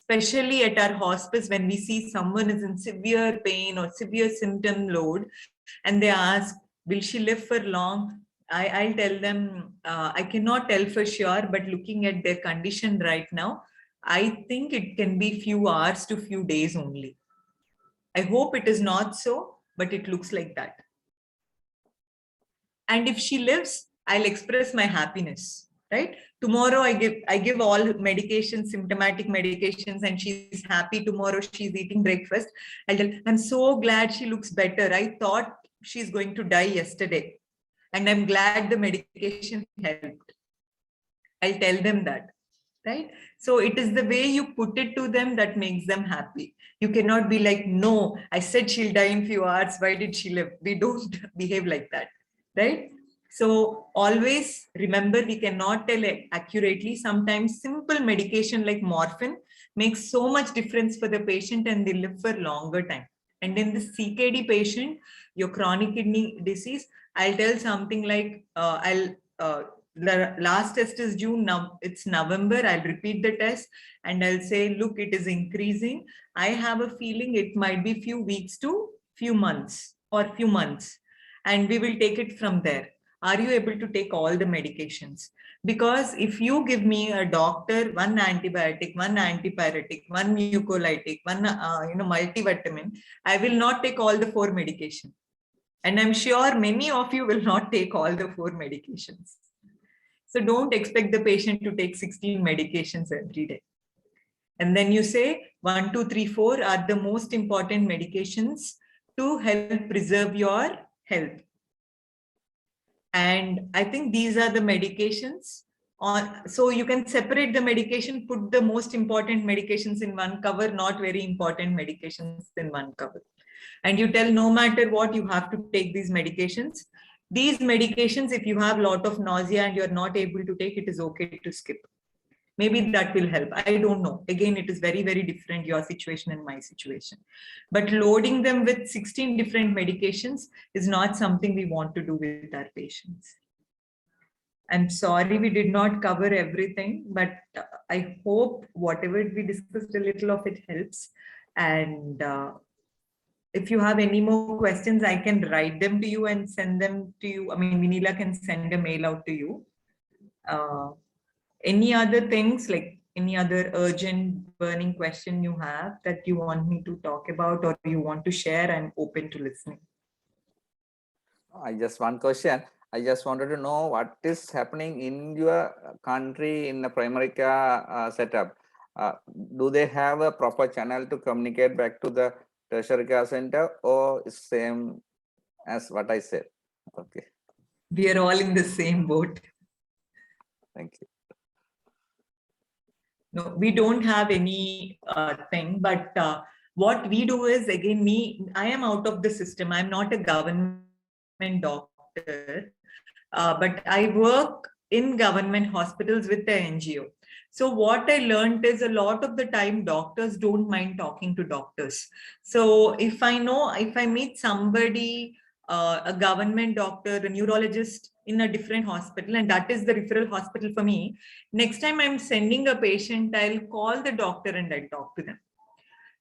Especially at our hospice, when we see someone is in severe pain or severe symptom load, and they ask, will she live for long? I'll tell them, I cannot tell for sure, but looking at their condition right now, I think it can be few hours to few days only. I hope it is not so, but it looks like that. And if she lives, I'll express my happiness, right? Tomorrow I give all medications, symptomatic medications, and she's happy. Tomorrow she's eating breakfast. I'll tell, I'm so glad she looks better. I thought she's going to die yesterday, and I'm glad the medication helped. I'll tell them that, right? So it is the way you put it to them that makes them happy. You cannot be like, no, I said she'll die in few hours. Why did she live? We don't behave like that, right? So always remember, we cannot tell accurately. Sometimes simple medication like morphine makes so much difference for the patient and they live for longer time. And in the CKD patient, your chronic kidney disease, I'll tell something like, the last test is June, now it's November, I'll repeat the test and I'll say, look, it is increasing. I have a feeling it might be few weeks to few months or few months, and we will take it from there. Are you able to take all the medications? Because if you give me a doctor, one antibiotic, one antipyretic, one mucolytic, one multivitamin, I will not take all the 4 medications. And I'm sure many of you will not take all the 4 medications. So don't expect the patient to take 16 medications every day. And then you say 1, 2, 3, 4 are the most important medications to help preserve your health. And I think these are the medications. So you can separate the medication, put the most important medications in one cover, not very important medications in one cover. And you tell no matter what, you have to take these medications. These medications, if you have a lot of nausea and you're not able to take, it is okay to skip. Maybe that will help. I don't know. Again, it is very, very different, your situation and my situation. But loading them with 16 different medications is not something we want to do with our patients. I'm sorry we did not cover everything, but I hope whatever we discussed, a little of it helps. And if you have any more questions, I can write them to you and send them to you. I mean, Vinila can send a mail out to you. Any other things, like any other urgent burning question you have that you want me to talk about or you want to share? I'm open to listening. I just one question. I just wanted to know what is happening in your country in the primary care setup. Do they have a proper channel to communicate back to the tertiary care center, or is same as what I said? Okay. We are all in the same boat. Thank you. No, we don't have any thing, but what we do is, again, I am out of the system. I'm not a government doctor, but I work in government hospitals with the NGO. So what I learned is a lot of the time doctors don't mind talking to doctors. So if I meet somebody, a government doctor, a neurologist in a different hospital, and that is the referral hospital for me, next time I'm sending a patient, I'll call the doctor and I'll talk to them.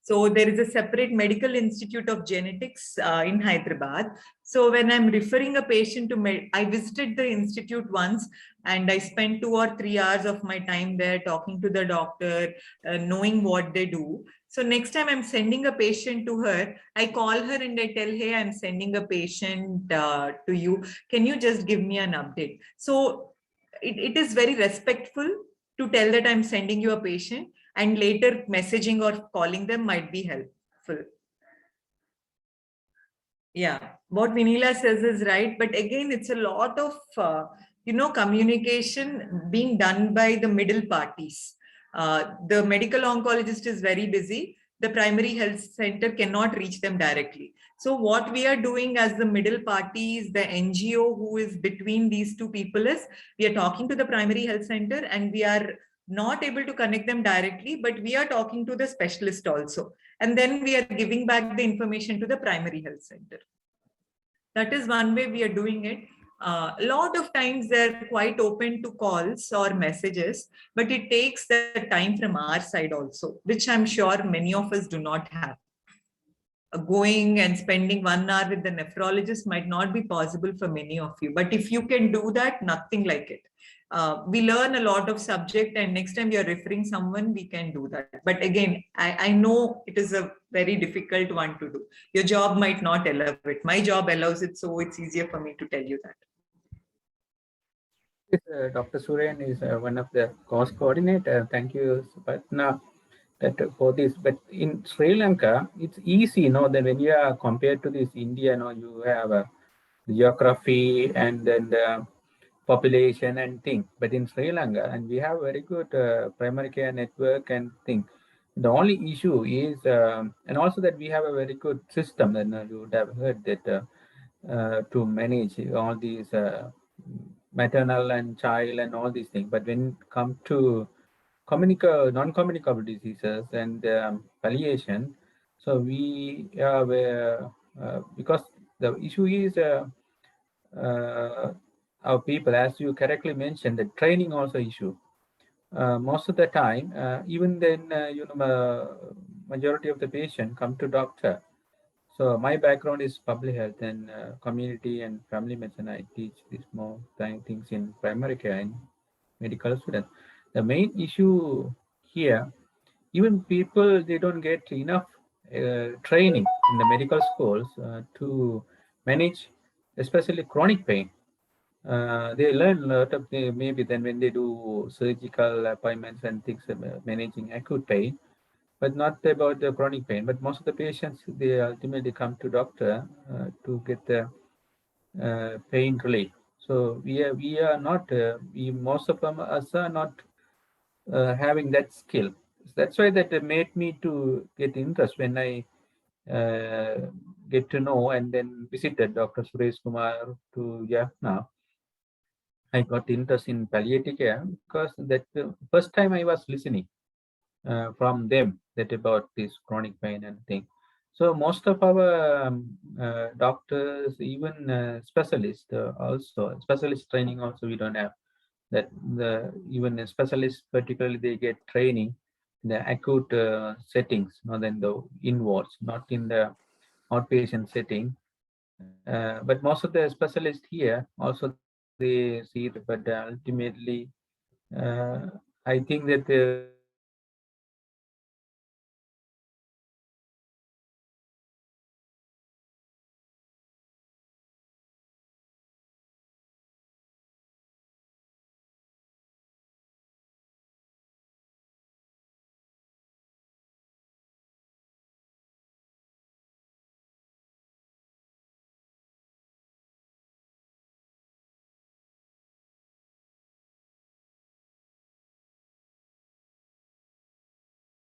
So there is a separate medical institute of genetics in Hyderabad. So when I'm referring a patient to I visited the institute once and I spent 2 or 3 hours of my time there talking to the doctor, knowing what they do. So next time I'm sending a patient to her, I call her and I tell, hey, I'm sending a patient to you. Can you just give me an update? So it is very respectful to tell that I'm sending you a patient, and later messaging or calling them might be helpful. Yeah, what Vinila says is right. But again, it's a lot of, communication being done by the middle parties. The medical oncologist is very busy. The primary health center cannot reach them directly. So what we are doing as the middle parties, the NGO who is between these two people, is we are talking to the primary health center and we are not able to connect them directly, but we are talking to the specialist also. And then we are giving back the information to the primary health center. That is one way we are doing it. A lot of times they're quite open to calls or messages, but it takes the time from our side also, which I'm sure many of us do not have. Going and spending 1 hour with the nephrologist might not be possible for many of you, but if you can do that, nothing like it. We learn a lot of subject, and next time you're referring someone, we can do that. But again, I know it is a very difficult one to do. Your job might not allow it. My job allows it, so it's easier for me to tell you that. Dr. Suren is one of the cost coordinator. Thank you, Sapna, for this. But in Sri Lanka, it's easy, that when you are compared to this India, you have a geography and then population and thing. But in Sri Lanka, and we have very good primary care network and thing. The only issue is, and also that we have a very good system, and you would have heard that to manage all these maternal and child and all these things. But when it comes to non-communicable diseases and palliation, so we have because the issue is our people, as you correctly mentioned, the training also issue. Most of the time, even then, majority of the patient come to doctor. So my background is public health and community and family medicine. I teach these more things in primary care and medical students. The main issue here, even people, they don't get enough training in the medical schools to manage, especially chronic pain. They learn a lot of maybe then when they do surgical appointments and things, managing acute pain, but not about the chronic pain. But most of the patients, they ultimately come to doctor to get the pain relief. So we are not, most of us are not having that skill. That's why that made me to get interest when I get to know and then visited Dr. Suresh Kumar to Jaffna. I got interest in palliative care because that the first time I was listening from them that about this chronic pain and thing. So most of our doctors, even specialists, also specialist training also we don't have. That even a specialist particularly they get training in the acute settings, not in the inwards, not in the outpatient setting. But most of the specialists here also they see it, but ultimately I think that